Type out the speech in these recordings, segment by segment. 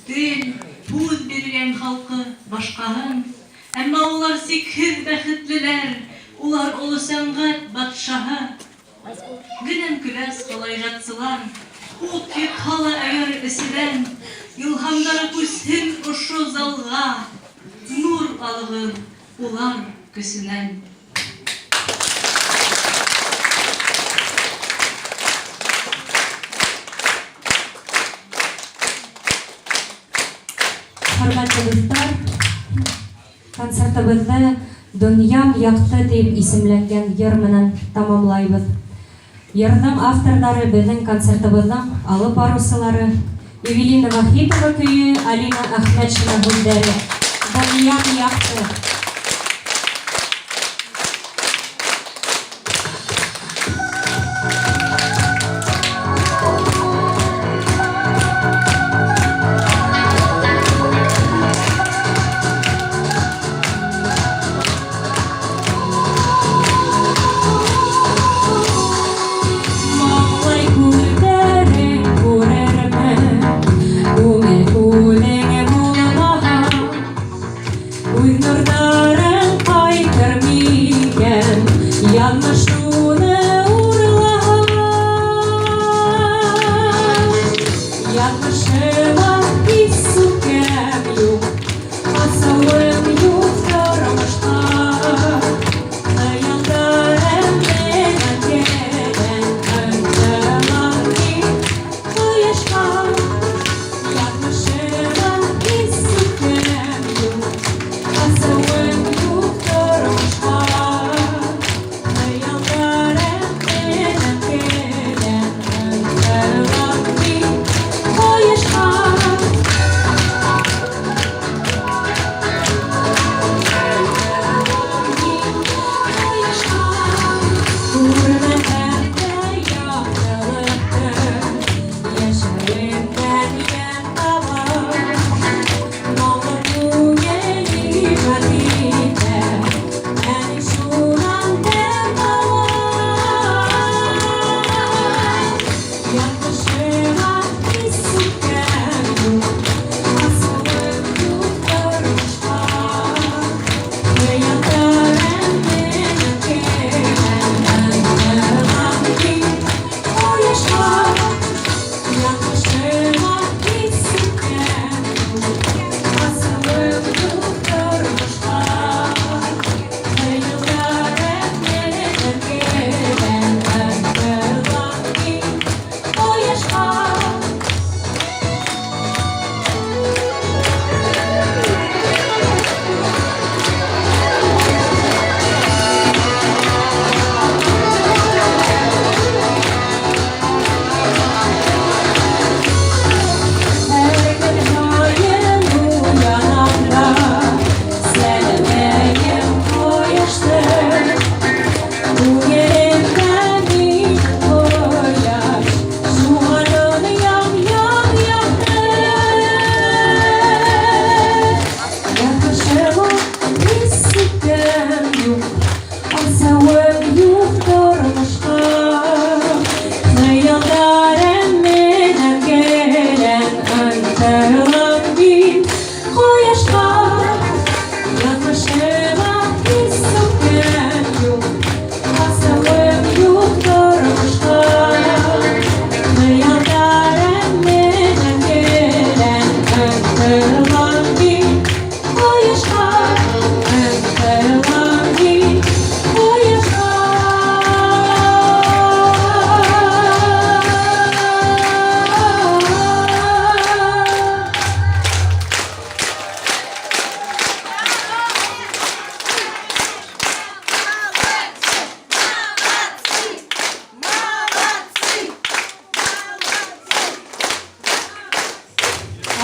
тел, һүз биргән халкы башкаһын. Әмма улар сикһез бәхетлеләр, улар олы сәнгать батшаһы. Генәм көләс калай жатсылар, ут йыкһала әгәр эсседән, илһамдары күсһен ошо залга, нур алыгыр улар көсенән. Хөрмәтле дуслар, концертыбызны «Дөньям якты» дип исемләнгән йыр менән тамамлайбыз. Йырның авторлары безнең концертыбызның алып баручылары Евелина Вахитова көйе, Алина Әхмәтшина бүлдәре. «Дөньям якты».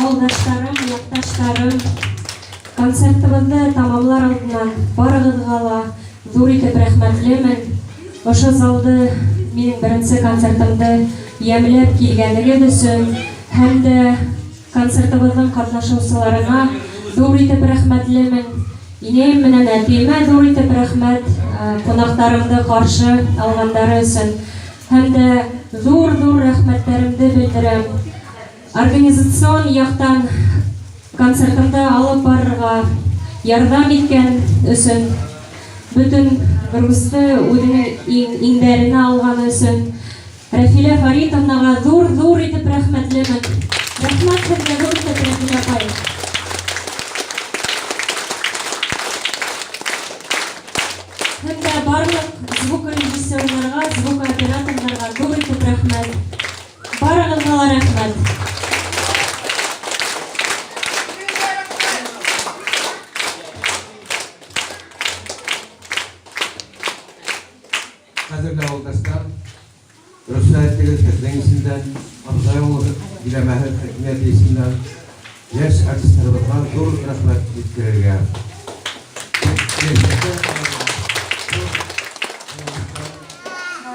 Авылдаштарым, якташтарым, концертыбызны тамамлар алдынан барыгызга ла зур итеп рәхмәтлемен. Ошо залды минең беренче концертымды ямьләп килгәнегез өчен һәм дә концертыбызның катнашучыларына зур итеп рәхмәтлемен. Инәем менән әтиемә зур итеп рәхмәт, кунактарымды каршы алгандары өчен һәм дә зур рәхмәтләремне белдерәм. Организацион яктан концертымда алып барырга ярдәм иткән өчен, бүтән Грузды үзенең иңдәренә алган өчен Рафилә Фаритовнага зур итеп рәхмәтлемен. Рәхмәт сезгә зур итеп, Рафилә апай. Һәм дә барлык звук режиссерларга, звук операторларга зур итеп рәхмәт. Барыгызга ла рәхмәт. Кадерле авылдашлар, рөхсәт итегез сезнең исемдән, Абзай авылы биләмәһе хикмәт исемнән яшь артистларыбызга зур рәхмәт җиткерергә.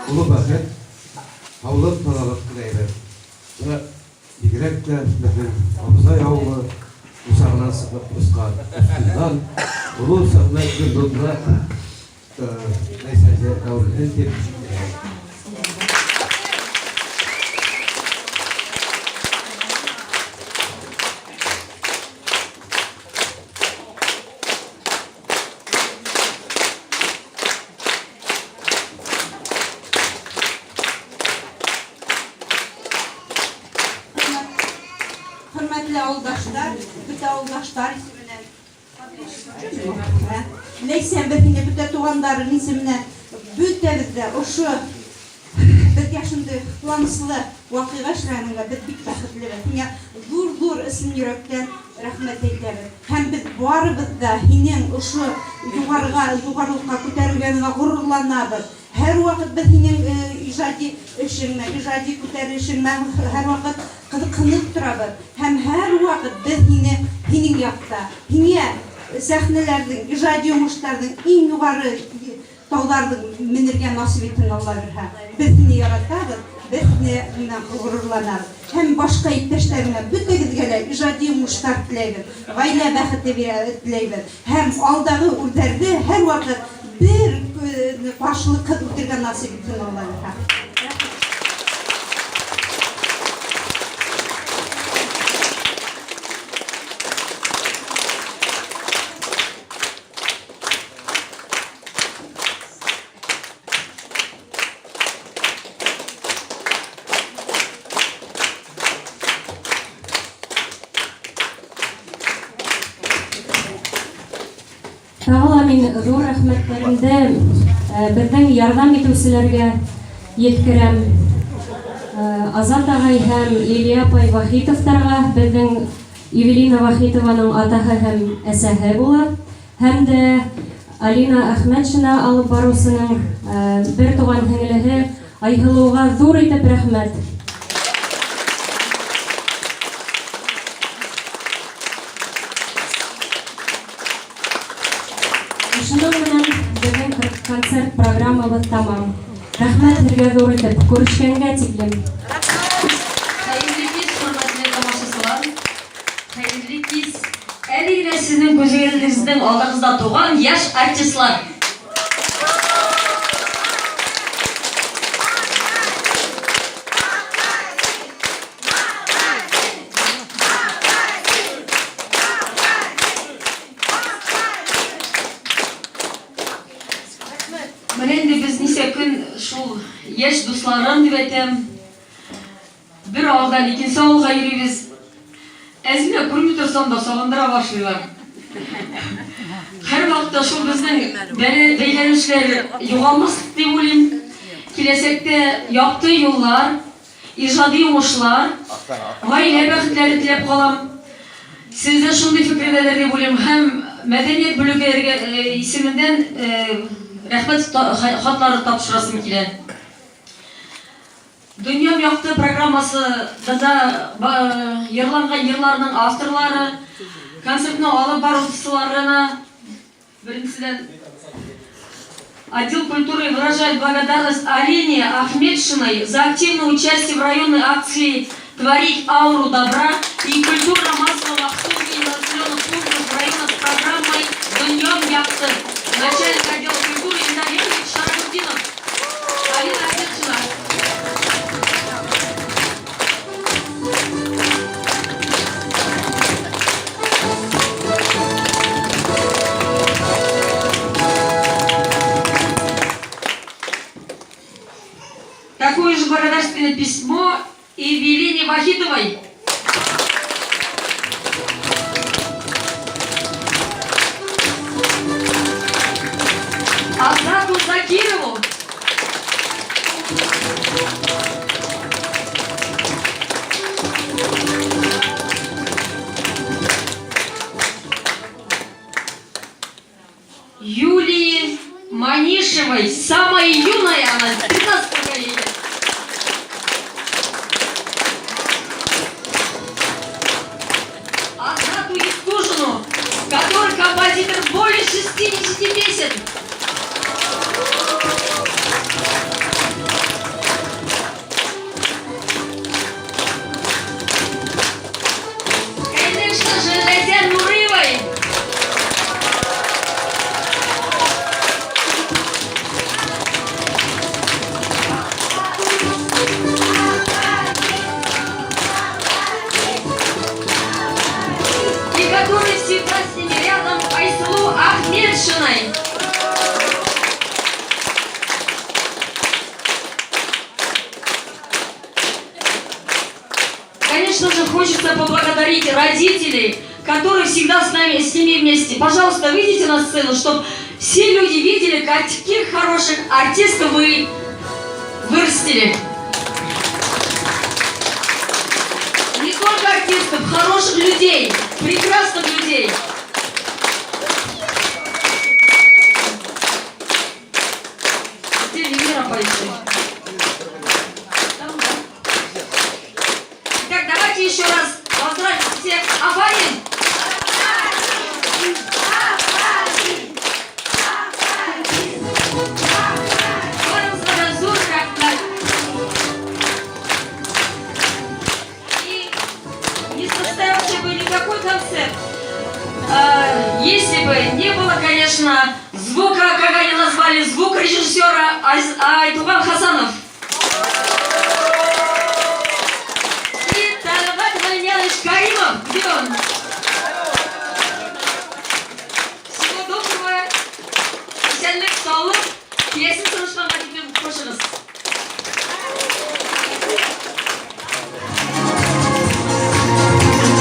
Улы бәхет, һаулык талалык теләйбез. Ва бигрәк тә безнең Абзай авылы усагынан сыгып үскән өстеннән улы сәхнә гөлдә mesajı davranışın tepkisi. Hürmetli avuldaşlar, bütün avuldaşlar isimine Neyse bezine bütün tuğanların isimine bütünüzde oşu bir yaşında planıslı vakıga şiranıga biz bit baxıtlı ve dur isim yürekten rahmet eylerim. Hem biz barımızda hinin oşu yukarılıkka kötərülgenine gururlanabız. Her vakit biz hinin icadi kötərişinme her vakit kınıp durabız. Hem her vakit biz hinin yapta, sahnelerдің, icadi yumuşlarдің en yukarı tağlarдің minirgen nasip ettin Allah verha. Bizini yaratadız, bizini gururlanarız. Hem başka ipteşlerine bütünüzgeler icadi yumuşlar tileybiz, gayle bəxti tileybiz. Hem aldağı urderde her vakit bir başlık kız bitirgen nasip ettin Allah verha. Тагыла мин зур рәхмәтләремдә безнең ярдәм итүчеләргә yetkерәм. Азат агай һәм Илия апай Вахитовтарга, безнең Евелина Вахитованың атаһы һәм әсәһе була. Һәм дә Алина Әхмәтшина алып барусының бер туган һеңлеһе Айһылуга зур итеп рәхмәт. Шуның менән безнең концерт программабыз тамам. Рәхмәт сезгә зур итеп, күрешкәнгә тиклем. Хәерле кич, хөрмәтле тамашачылар. Хәерле кич. Әле генә сезнең күзегезнең алдыгызда туган яшь артистлар. Менә инде без нисә көн шул яшь дусларым дип әйтәм. Бер авылдан икенче авылга йөрибез. Әзмә күрми торсам да сагындыра башлыйлар. Һәр вакытта шул безнең бәйләнешләр югалмаслык дип уйлыйм. Киләсәктә якты юллар, иҗади уңышлар, гаилә бәхетләре теләп калам. Сездә шундый фикердәләр дип уйлыйм. Һәм мәдәният бүлеге исемендән рәхмәт хатлары тапшырасым килә. Дөньям якты программасы да йырланган йырларның авторлары, концертны алып баручыларына беренчедән отдел культуры выражает благодарность Алине Ахметшиной за активное участие в районной акции «Творить ауру добра» и культура массового обслуживания населенных пунктов в районах с программой «Дөньям якты». Начальник отдела культуры Инна Шарабудинов. Алина Ахметшина. Вахитовой. Азату Закирову. Юлии Манишевой, самая юная она, 13 поколения. Азату Евтушину, который композитор более 60 песен. Конечно же, Лязян Нурыевой. И который всегда с ними рядом, Айсулу Ахмедшиной. Конечно же, хочется поблагодарить родителей, которые всегда с ними вместе. Пожалуйста, выйдите на сцену, чтобы все люди видели, каких хороших артистов вы вырастили. Не только артистов, хороших людей, прекрасных людей. Где Венера поищи? Итак, давайте еще раз поздравим всех. Афарин! И не состоялся бы никакой концерт, если бы не было, конечно, звука, как они назвали, звукорежиссера Айтуган Хасанов. И Талгат Валерьянович Каримов, где он? Всего доброго, веселых, солных, песен слышно.